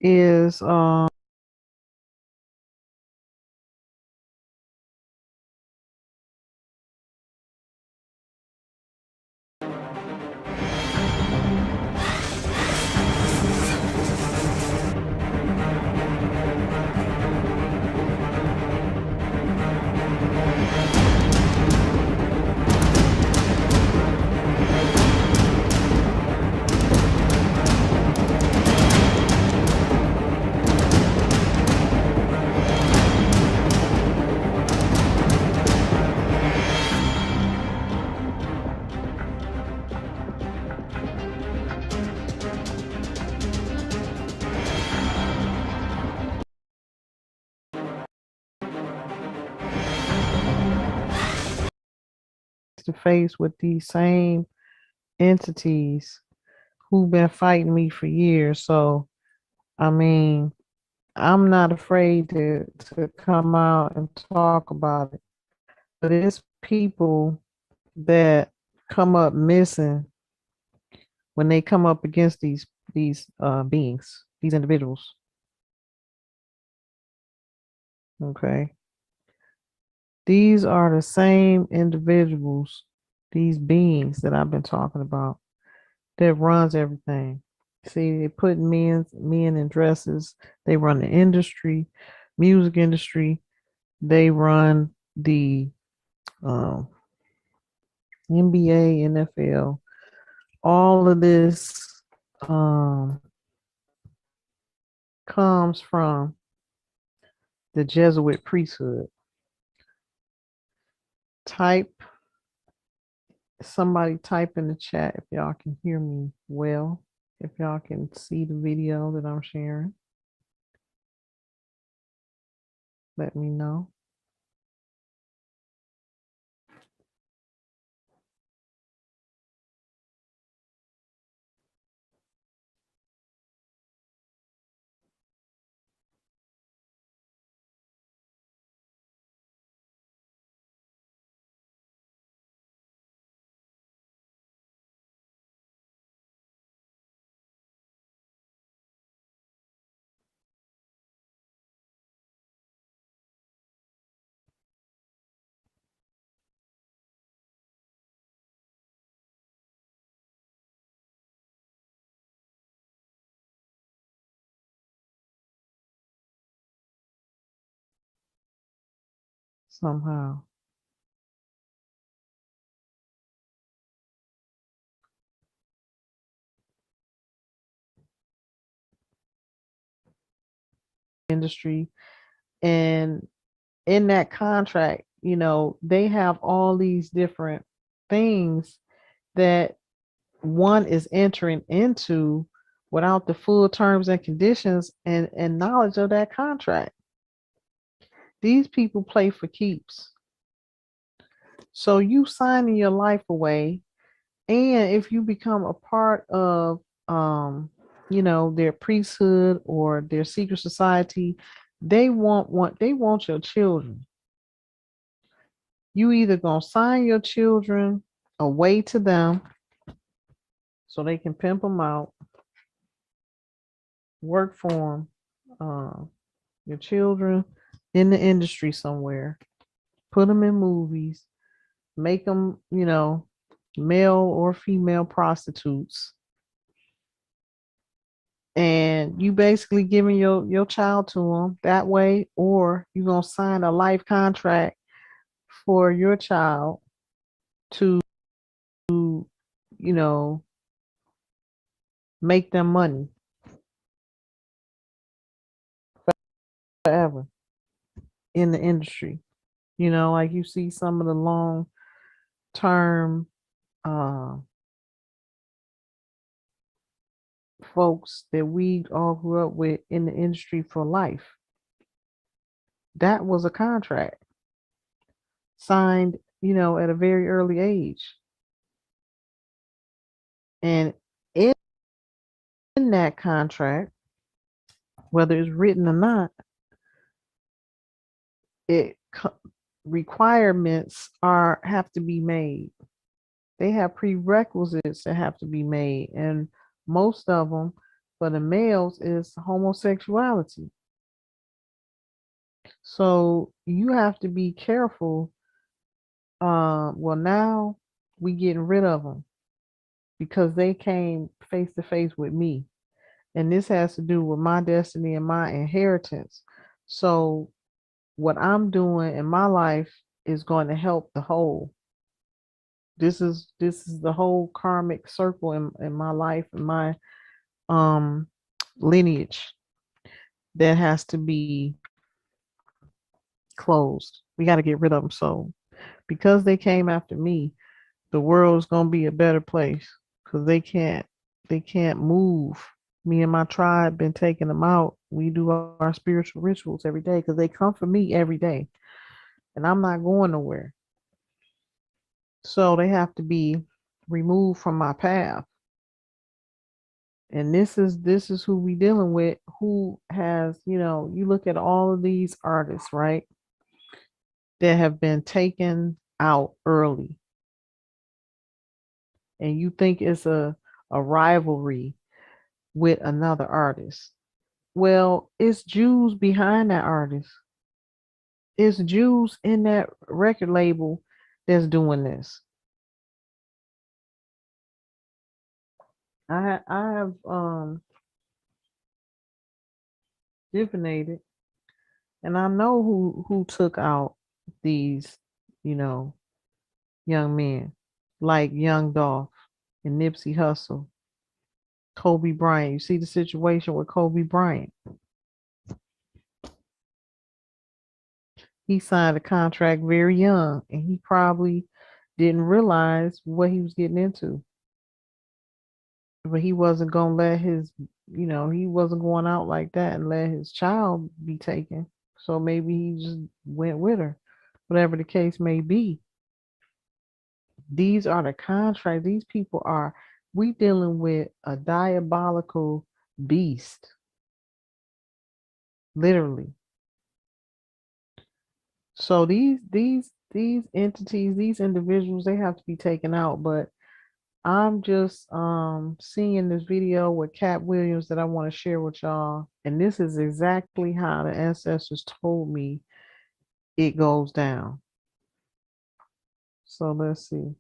is to face with these same entities who've been fighting me for years. So I mean, I'm not afraid to come out and talk about it. But it's people that come up missing when they come up against these beings, these individuals. Okay. These are the same individuals, these beings that I've been talking about that runs everything. See, they put men in dresses. They run the industry, music industry. They run the um, NBA, NFL. All of this um, comes from the Jesuit priesthood. Type Somebody type in the chat if y'all can hear me well. If y'all can see the video that I'm sharing, let me know. Somehow. Industry, and in that contract, they have all these different things that one is entering into without the full terms and conditions and knowledge of that contract. These people play for keeps. So you signing your life away, and if you become a part of their priesthood or their secret society, they want your children. You either gonna sign your children away to them so they can pimp them out, work for them, your children in the industry somewhere, put them in movies, make them, male or female prostitutes, and you basically giving your child to them that way, or you gonna sign a life contract for your child to, you know, make them money forever in the industry. Like you see some of the long term uh, folks that we all grew up with in the industry for life. That was a contract signed, at a very early age. And in that contract, whether it's written or not, it requirements are have to be made. They have prerequisites that have to be made, and most of them for the males is homosexuality. So you have to be careful. Well, now we getting rid of them because they came face to face with me, and this has to do with my destiny and my inheritance. So what I'm doing in my life is going to help the whole. This is the whole karmic circle in my life and my um lineage that has to be closed. We got to get rid of them. So because they came after me, the world's gonna be a better place because they can't move. Me and my tribe been taking them out. We do our spiritual rituals every day because they come for me every day, and I'm not going nowhere. So they have to be removed from my path. And this is who we dealing with. Who has you look at all of these artists, right, that have been taken out early, and you think it's a rivalry with another artist. Well, it's Jews behind that artist. It's Jews in that record label that's doing this. I have divinated, and I know who took out these, you know, young men like Young Dolph and Nipsey Hussle, Kobe Bryant. You see the situation with Kobe Bryant. He signed a contract very young, and he probably didn't realize what he was getting into. But he wasn't gonna let he wasn't going out like that and let his child be taken. So maybe he just went with her. Whatever the case may be. These are the contracts. These people are we dealing with a diabolical beast, literally. So these entities, these individuals, they have to be taken out. But I'm just seeing this video with Cat Williams that I want to share with y'all. And this is exactly how the ancestors told me it goes down. So let's see.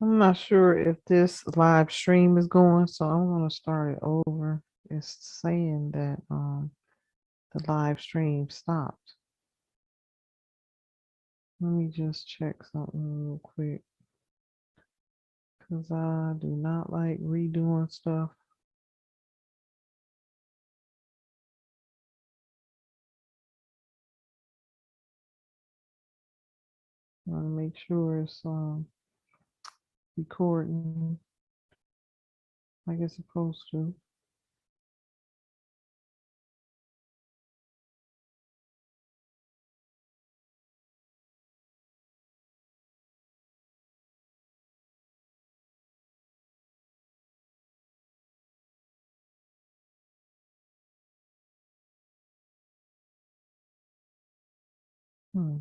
I'm not sure if this live stream is going, so I'm gonna start it over. It's saying that the live stream stopped. Let me just check something real quick because I do not like redoing stuff. I want to make sure it's recording like it's supposed to. Hmm.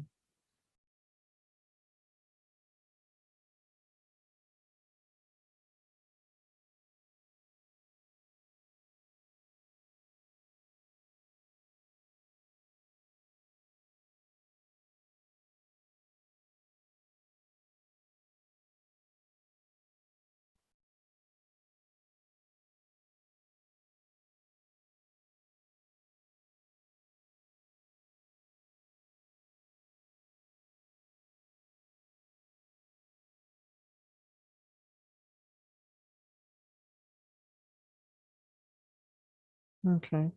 Okay,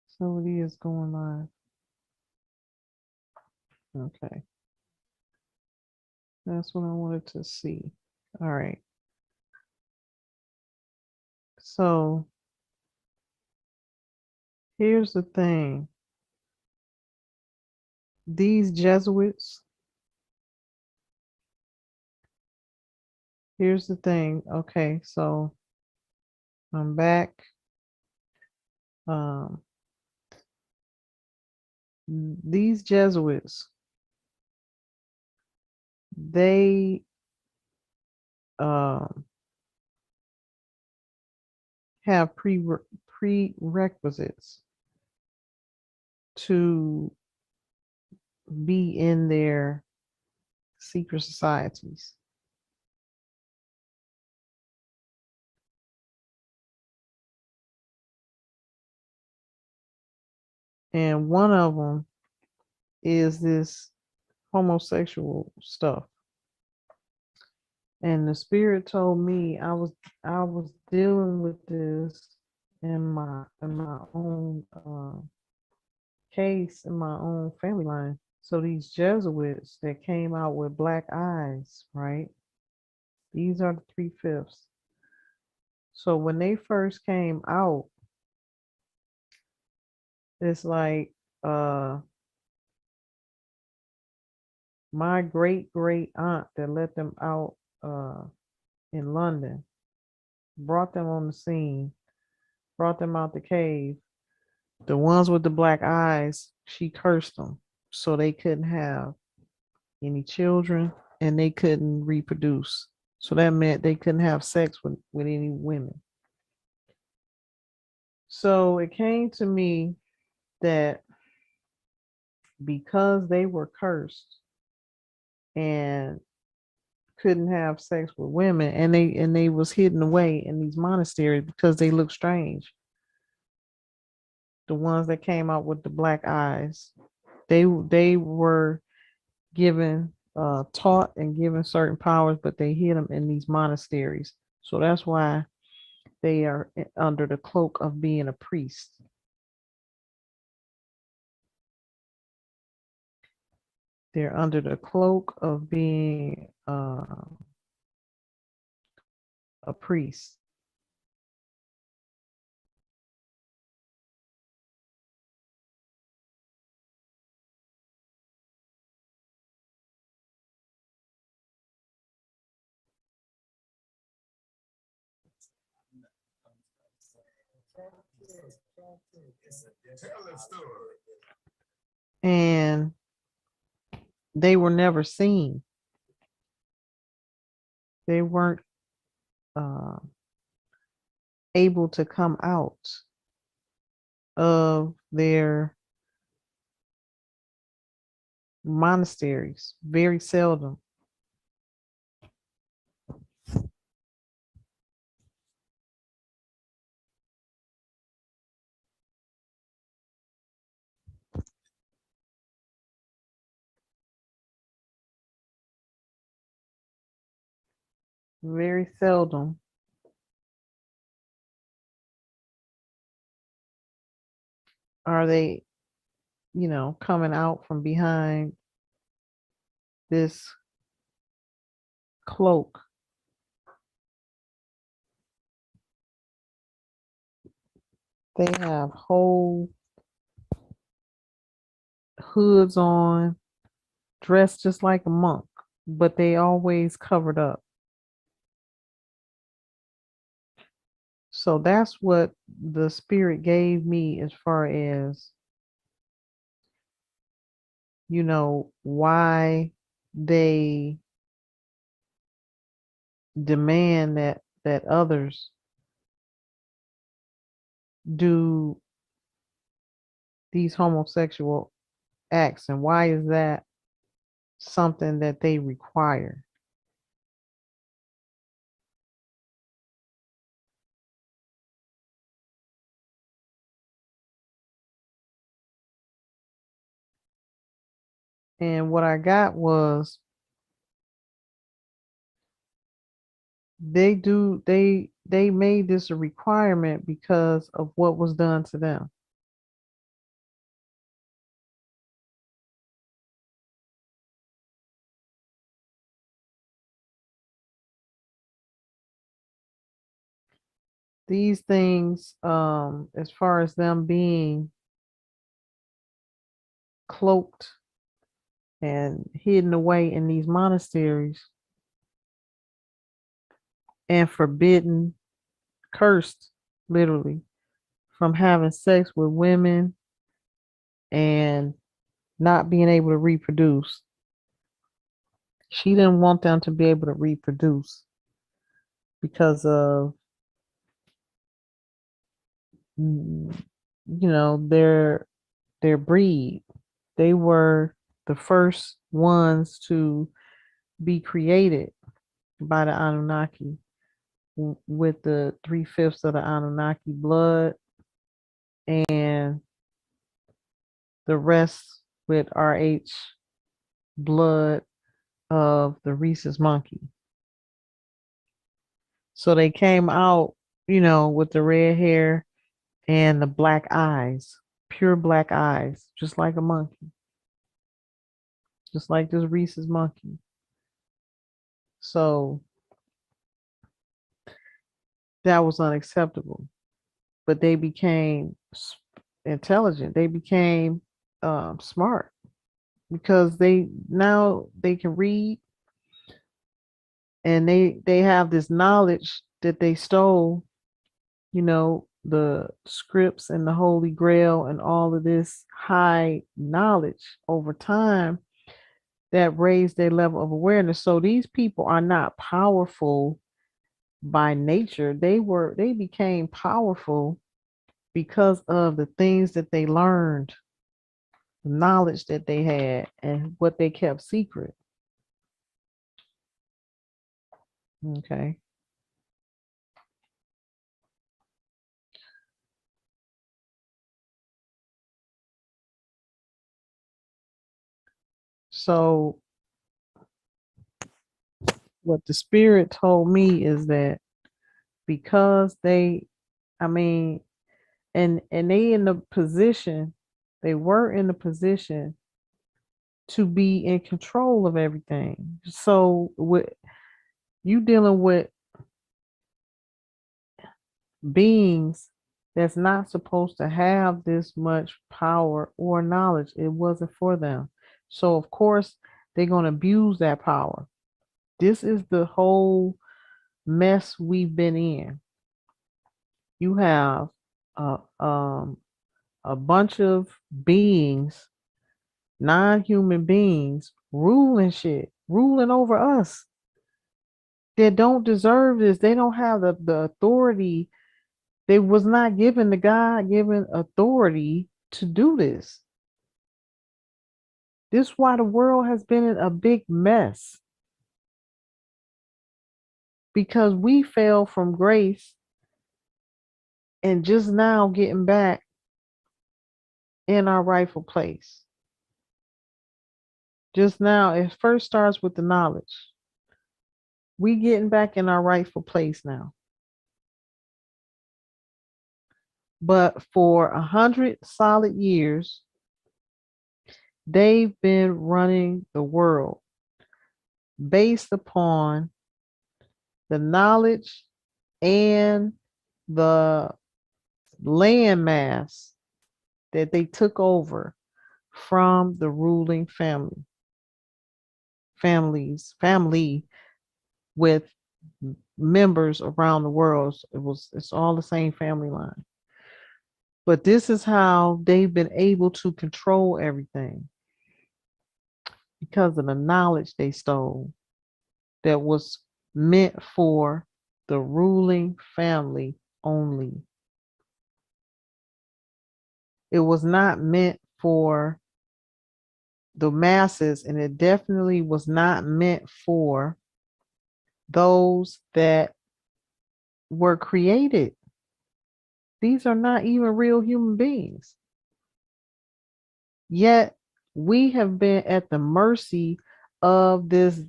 so it is going live. Okay, that's what I wanted to see. All right, so here's the thing. These Jesuits, here's the thing. Okay, so I'm back. Um, these Jesuits, they um, have prerequisites to be in their secret societies. And one of them is this homosexual stuff. And the spirit told me I was dealing with this in my own case in my own family line. So these Jesuits that came out with black eyes, right? These are the 3/5. So when they first came out, it's like my great great aunt that let them out uh in London brought them on the scene, brought them out the cave. The ones with the black eyes, she cursed them so they couldn't have any children and they couldn't reproduce. So that meant they couldn't have sex with any women. So it came to me that because they were cursed and couldn't have sex with women, and they was hidden away in these monasteries because they looked strange. The ones that came out with the black eyes, they were given taught and given certain powers, but they hid them in these monasteries. So that's why they are under the cloak of being a priest. They're under the cloak of being a priest. And they were never seen. They weren't uh, able to come out of their monasteries. Very seldom. Very seldom are they, coming out from behind this cloak. They have whole hoods on, dressed just like a monk, but they always covered up. So that's what the spirit gave me as far as, why they demand that others do these homosexual acts, and why is that something that they require? And what I got was they made this a requirement because of what was done to them. These things, as far as them being cloaked and hidden away in these monasteries and forbidden, cursed, literally, from having sex with women and not being able to reproduce. She didn't want them to be able to reproduce because of, mm, their breed. They were the first ones to be created by the Anunnaki with the 3/5 of the Anunnaki blood and the rest with RH blood of the rhesus monkey. So they came out, with the red hair and the black eyes, pure black eyes, just like a monkey, just like this rhesus monkey. So that was unacceptable. But they became intelligent. They became smart because they can read, and they have this knowledge that they stole, the scripts and the Holy Grail and all of this high knowledge over time. that raised their level of awareness. So these people are not powerful by nature. They became powerful because of the things that they learned, the knowledge that they had, and what they kept secret. Okay. So what the spirit told me is that because I mean, and they in the position, they were in the position to be in control of everything. So with you dealing with beings that's not supposed to have this much power or knowledge. It wasn't for them. So of course they're going to abuse that power. This is the whole mess we've been in. You have um, a bunch of beings, non-human beings, ruling shit, ruling over us that don't deserve this. They don't have the authority. They was not given the God-given authority to do this. This is why the world has been in a big mess because we fell from grace and just now getting back in our rightful place. Just now, it first starts with the knowledge. We getting back in our rightful place now. But for 100 solid years, they've been running the world based upon the knowledge and the landmass that they took over from the ruling family with members around the world. It's all the same family line. But this is how they've been able to control everything because of the knowledge they stole that was meant for the ruling family only. It was not meant for the masses, and it definitely was not meant for those that were created. These are not even real human beings. Yet we have been at the mercy of this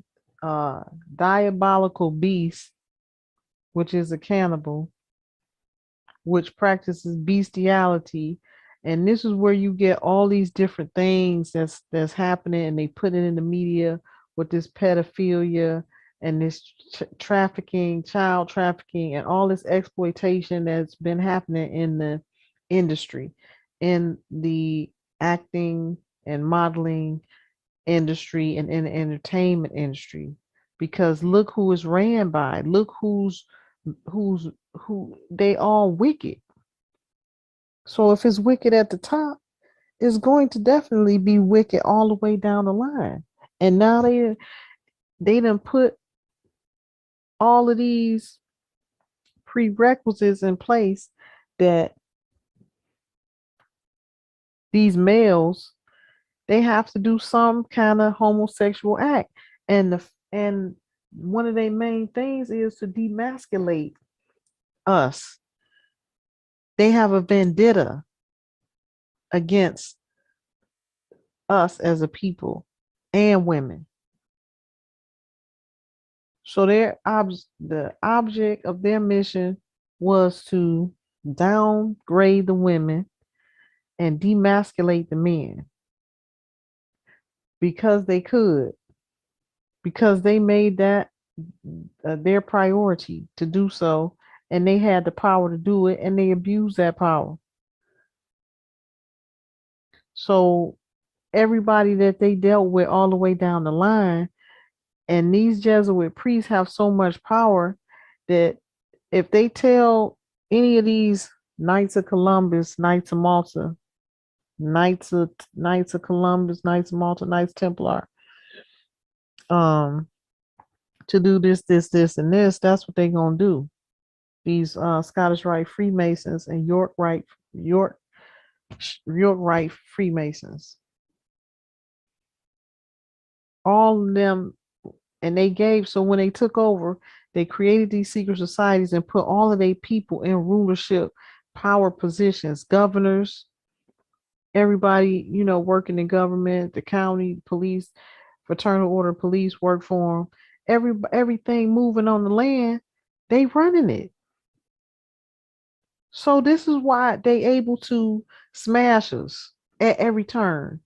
uh, diabolical beast, which is a cannibal, which practices bestiality. And this is where you get all these different things that's happening, and they put it in the media with this pedophilia and this trafficking, child trafficking, and all this exploitation that's been happening in the industry, in the acting and modeling industry, and in the entertainment industry. Because look who is ran by, look who's who they all wicked. So if it's wicked at the top, it's going to definitely be wicked all the way down the line. And now they done put all of these prerequisites in place that these males, they have to do some kind of homosexual act. And one of their main things is to demasculate us. They have a vendetta against us as a people and women. So the object of their mission was to downgrade the women and demasculate the men because they could, because they made that their priority to do so, and they had the power to do it, and they abused that power. So everybody that they dealt with all the way down the line, and these Jesuit priests have so much power that if they tell any of these Knights of Columbus, Knights of Malta, Knights of Columbus, Knights of Malta, Knights Templar, um to do this, this, this, and this. That's what they're gonna do. These Scottish Rite Freemasons and York Rite Freemasons, all of them, and they gave. So when they took over, they created these secret societies and put all of their people in rulership, power positions, governors, everybody, working in government, the county police, fraternal order police work for them. Everything moving on the land, they running it. So this is why they able to smash us at every turn,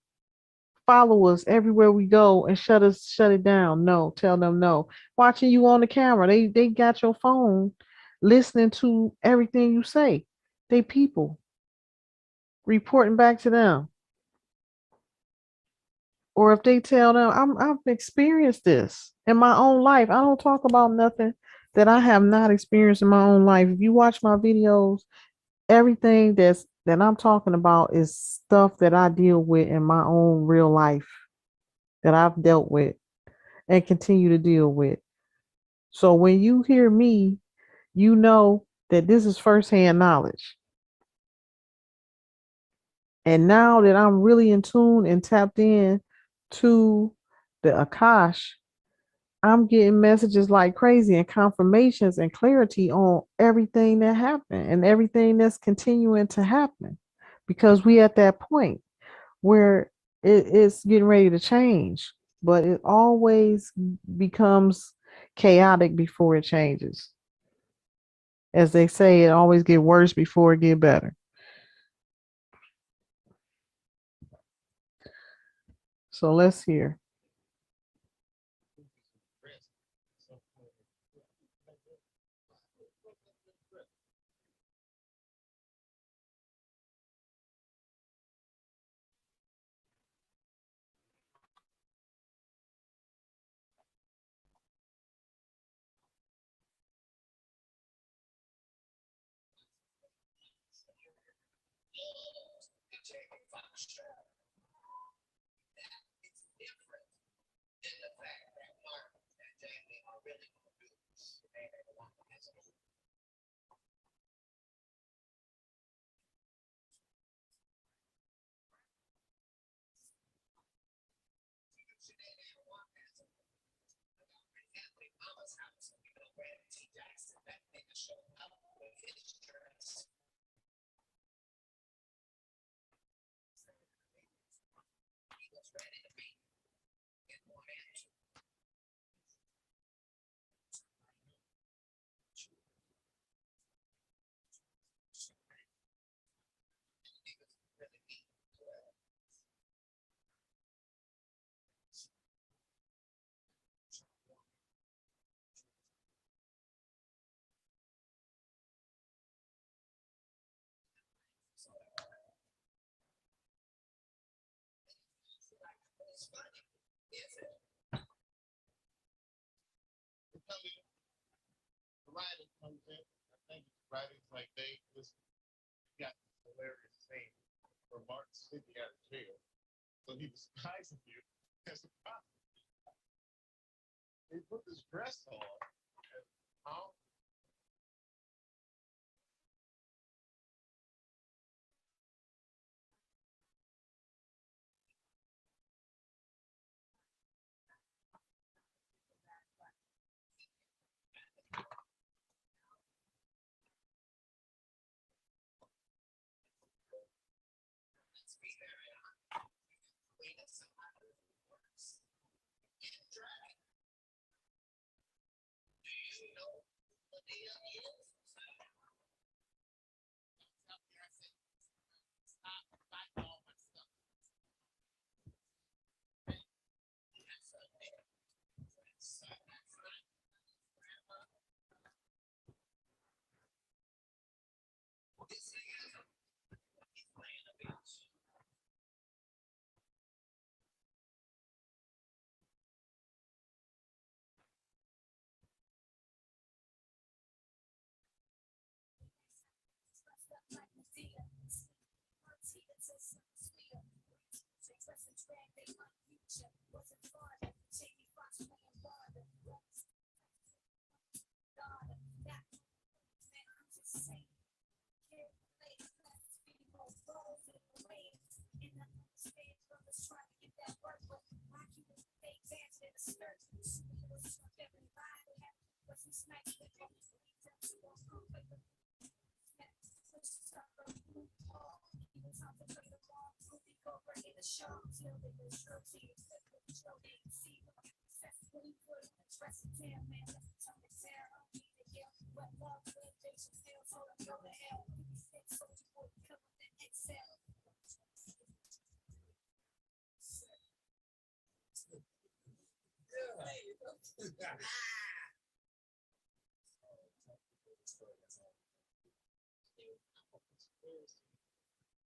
follow us everywhere we go, and shut it down. No, tell them no. Watching you on the camera, they got your phone, listening to everything you say. They people reporting back to them, or if they tell them, I've experienced this in my own life. I don't talk about nothing that I have not experienced in my own life. If you watch my videos, everything that I'm talking about is stuff that I deal with in my own real life, that I've dealt with and continue to deal with. So when you hear me, you know that this is firsthand knowledge. And now that I'm really in tune and tapped in to the Akash, I'm getting messages like crazy and confirmations and clarity on everything that happened and everything that's continuing to happen, because we at that point where it's getting ready to change, but it always becomes chaotic before it changes. As they say, it always get worse before it get better. So let's hear.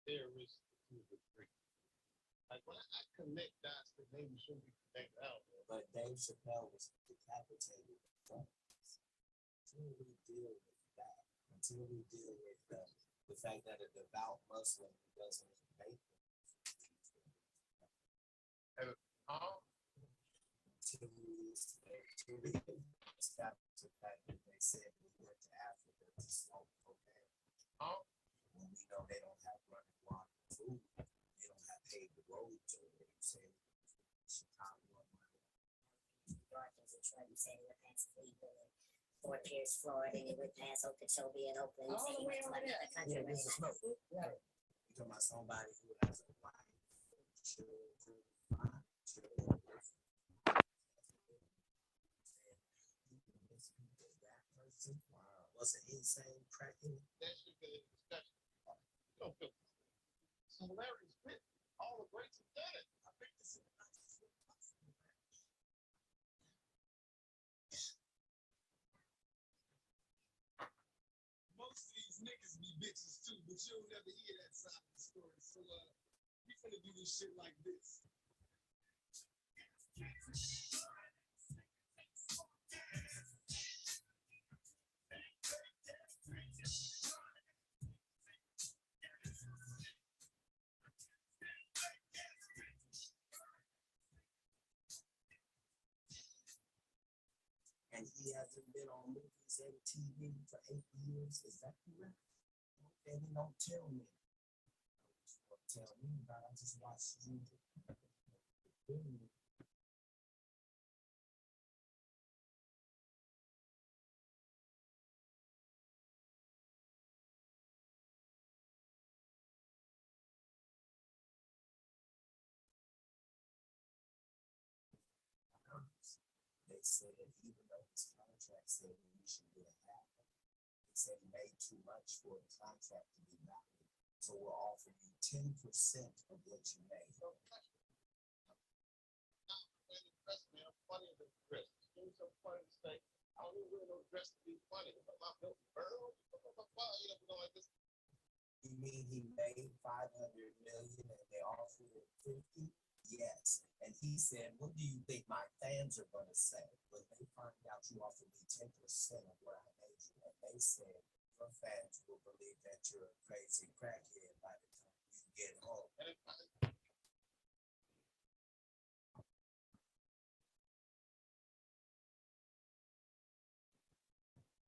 Theorists to the degree. Like when I connect dots that maybe shouldn't be connected out. But Dave Chappelle was decapitated. Until we deal with that, until we deal with the fact that a devout Muslim doesn't make it. Until we establish the fact that they said we went to Africa to smoke cocaine. When we know they don't have running water and food, they don't have paved roads over there. You say Chicago, Fort Pierce, Florida, and it went past Okeechobee and Oakland. You say he went to another country. Yeah, this is no. Yeah. You're talking about somebody who has a wife, children, 5 children. That person was an insane crackhead. That should be a discussion. Similarities with all the greats have done it. I think this is most of these niggas be bitches too, but you'll never hear that side of the story. So we finna do this shit like this. And he hasn't been on movies and TV for 8 years. Is that correct? Okay, then don't tell me. Don't tell me about it. I just watched Ninti. They said even though his contract said we should get a half, he said he made too much for the contract to be valid. So we'll offer you 10% of what you made. Funny than dress. Doing so funny to say, I don't even wear no dress to be funny. But my belt burl, like this. You mean he made 500 million and they offered him 50? Yes. And he said, what do you think my fans are going to say when they find out you offered me 10% of what I made you? And they said, your fans will believe that you're a crazy crackhead by the time you get home.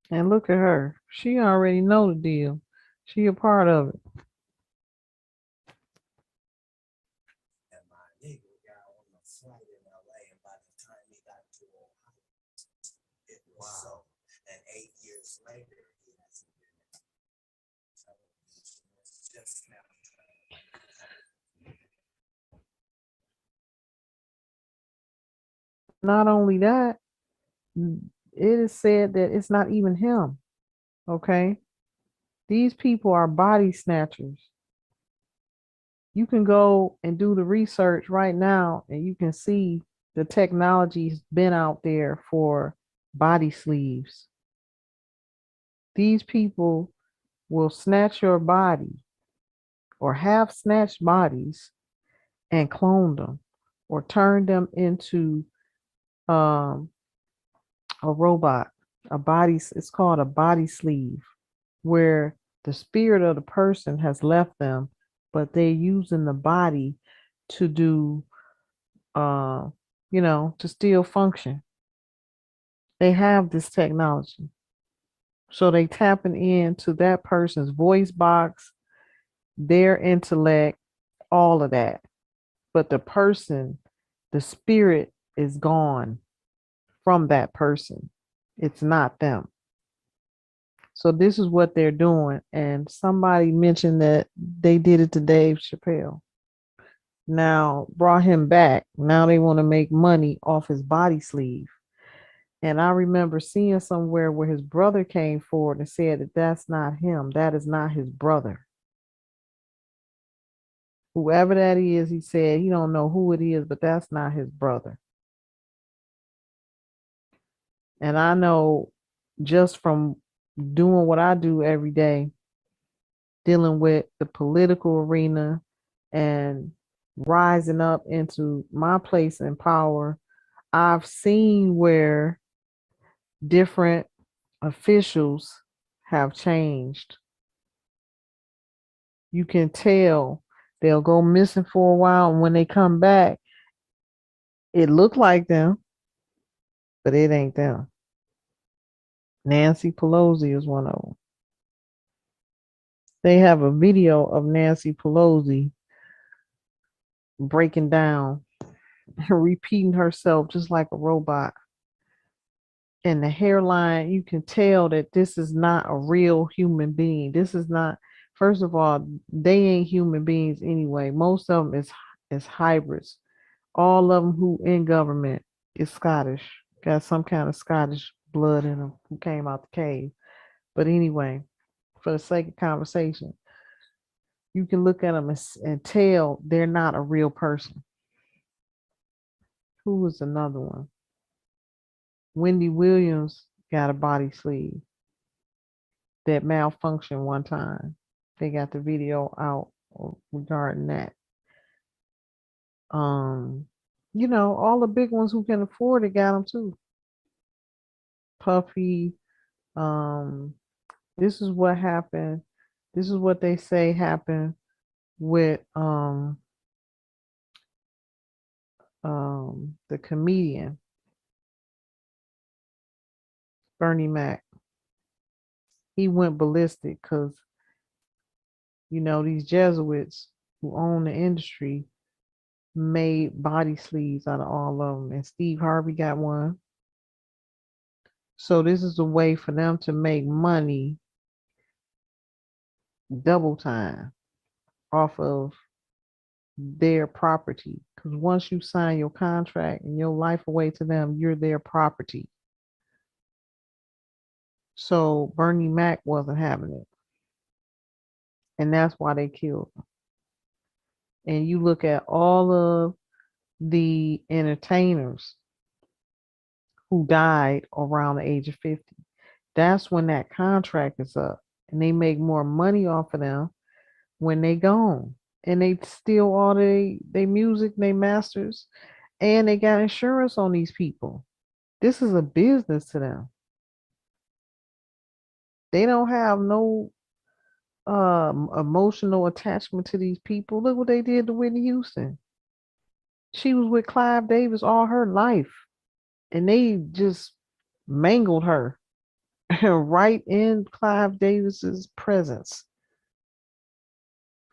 And look at her. She already know the deal. She a part of it. And my nigga got on the flight in LA, and by the time he got to Ohio, it was so. And 8 years later, he hasn't been in television. It's just now. Not only that, it is said that it's not even him. Okay. These people are body snatchers. You can go and do the research right now and you can see the technology's been out there for body sleeves. These people will snatch your body or have snatched bodies and clone them or turn them into um, a robot, a body. It's called a body sleeve, where the spirit of the person has left them, but they're using the body to do, uh, to still function. They have this technology. So they tapping into that person's voice box, their intellect, all of that. But the person, the spirit is gone from that person. It's not them. So this is what they're doing. And somebody mentioned that they did it to Dave Chappelle. Now brought him back. Now they want to make money off his body sleeve. And I remember seeing somewhere where his brother came forward and said that that's not him. That is not his brother. Whoever that is, he said he don't know who it is, but that's not his brother. And I know just from doing what I do every day, dealing with the political arena and rising up into my place in power, I've seen where different officials have changed. You can tell they'll go missing for a while, and when they come back, it looked like them, but it ain't them. Nancy Pelosi is one of them. They have a video of Nancy Pelosi breaking down, repeating herself just like a robot. And the hairline, you can tell that this is not a real human being. This is not, first of all, they ain't human beings anyway. Most of them is hybrids. All of them who in government is Scottish, got some kind of Scottish blood in them who came out the cave. But anyway, for the sake of conversation, you can look at them and tell they're not a real person. Who was another one? Wendy Williams got a body sleeve that malfunctioned one time. They got the video out regarding that. Um, all the big ones who can afford it got them too. Puffy. Um, this is what happened. This is what they say happened with the comedian Bernie Mac. He went ballistic because these Jesuits who own the industry made body sleeves out of all of them, and Steve Harvey got one. So this is a way for them to make money double time off of their property. Because once you sign your contract and your life away to them, you're their property. So Bernie Mac wasn't having it. And that's why they killed him. And you look at all of the entertainers who died around the age of 50. That's when that contract is up. And they make more money off of them when they gone. And they steal all they music, they masters, and they got insurance on these people. This is a business to them. They don't have no emotional attachment to these people. Look what they did to Whitney Houston. She was with Clive Davis all her life, and they just mangled her right in Clive Davis's presence,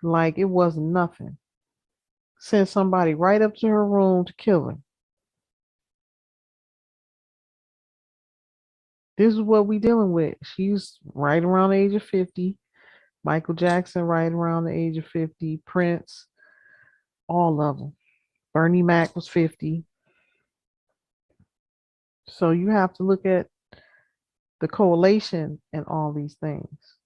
like it was nothing. Sent somebody right up to her room to kill her. This is what we dealing with. She's right around the age of 50. Michael Jackson right around the age of 50. Prince, all of them. Bernie Mac was 50. So you have to look at the correlation in all these things.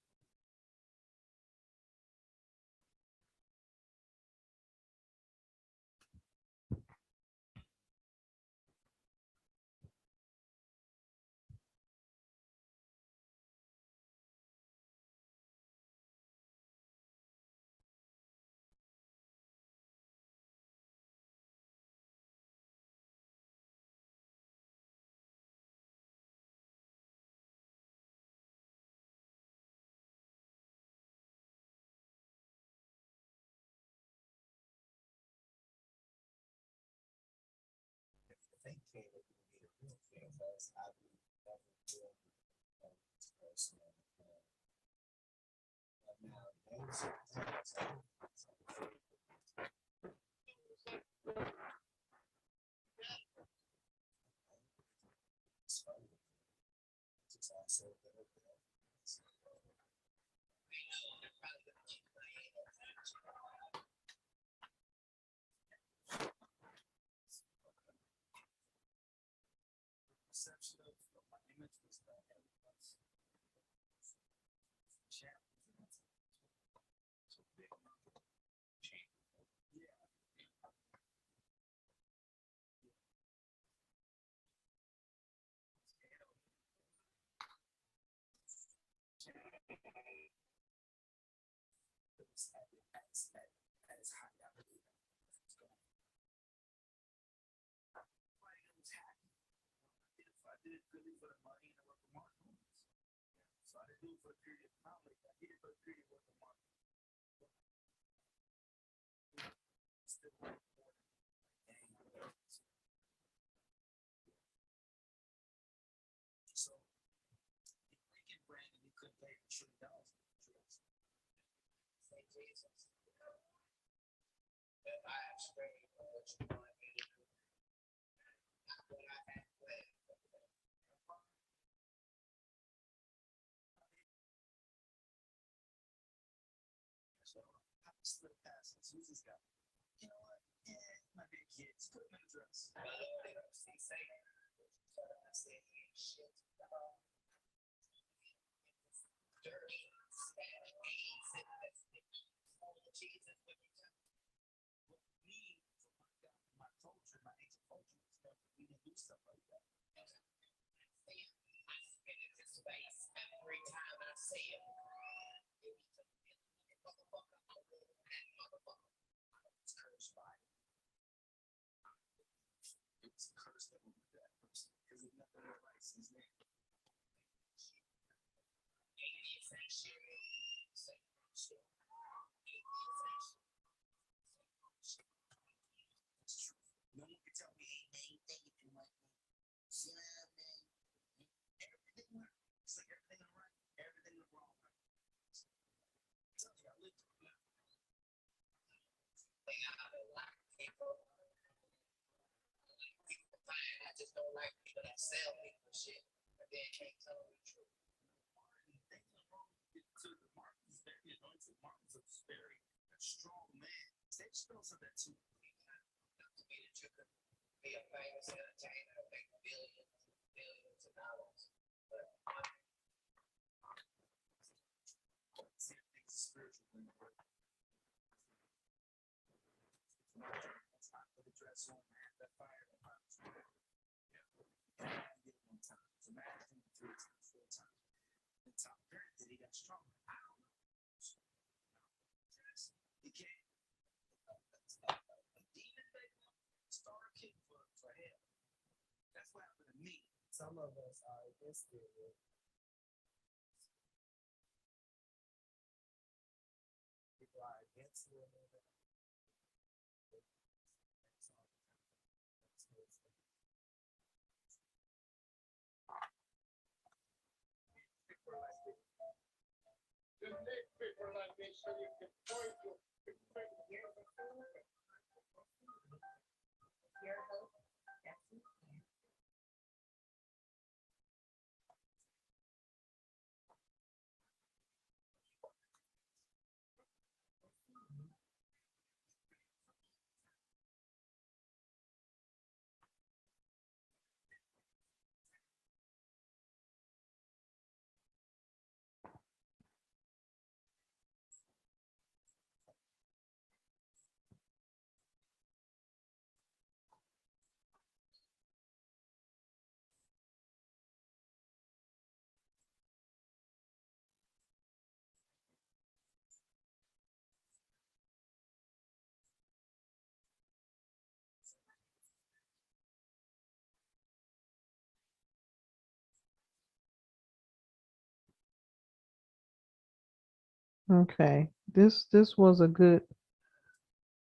Okay. This was a good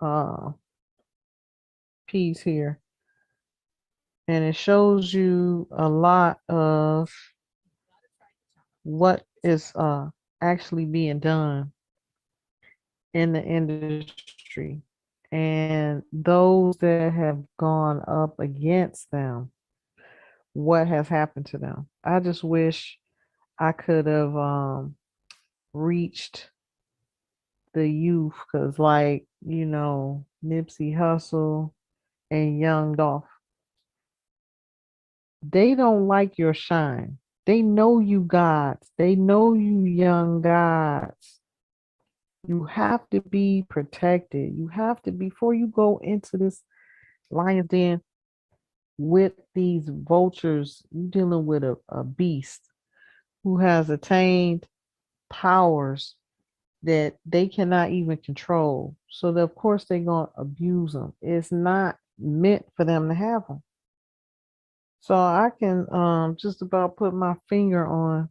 uh piece here. And it shows you a lot of what is actually being done in the industry and those that have gone up against them, what has happened to them. I just wish I could have reached the youth because, like, Nipsey Hussle and Young Dolph, They don't like your shine. They know you gods. They know you young gods. You have to be protected. You have to, before you go into this lion's den with these vultures, you're dealing with a beast who has attained powers that they cannot even control. So of course they're gonna abuse them. It's not meant for them to have them. So I can just about put my finger on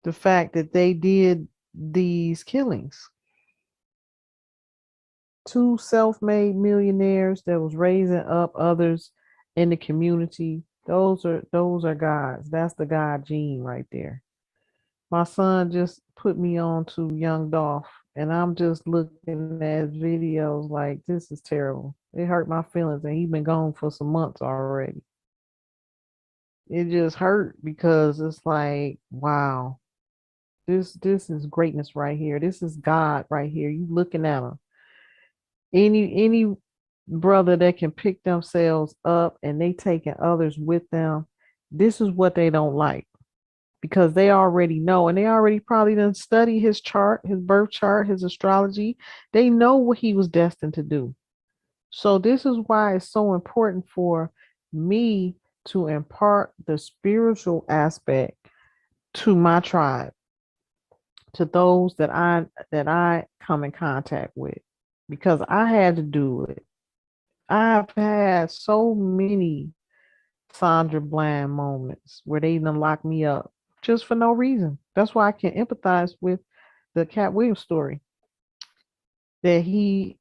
the fact that they did these killings. Two self-made millionaires that was raising up others in the community. Those are gods. That's the God gene right there. My son just put me on to Young Dolph, and I'm just looking at videos like this is terrible. It hurt my feelings, and he's been gone for some months already. It just hurt because it's like, wow, this is greatness right here. This is God right here. You looking at him. Any brother that can pick themselves up and they taking others with them, this is what they don't like because they already know and they already probably done study his chart, his birth chart, his astrology. They know what he was destined to do. So this is why it's so important for me to impart the spiritual aspect to my tribe, to those that I come in contact with, because I had to do it. I've had so many Sandra Bland moments where they even lock me up just for no reason. That's why I can empathize with the Cat Williams story that he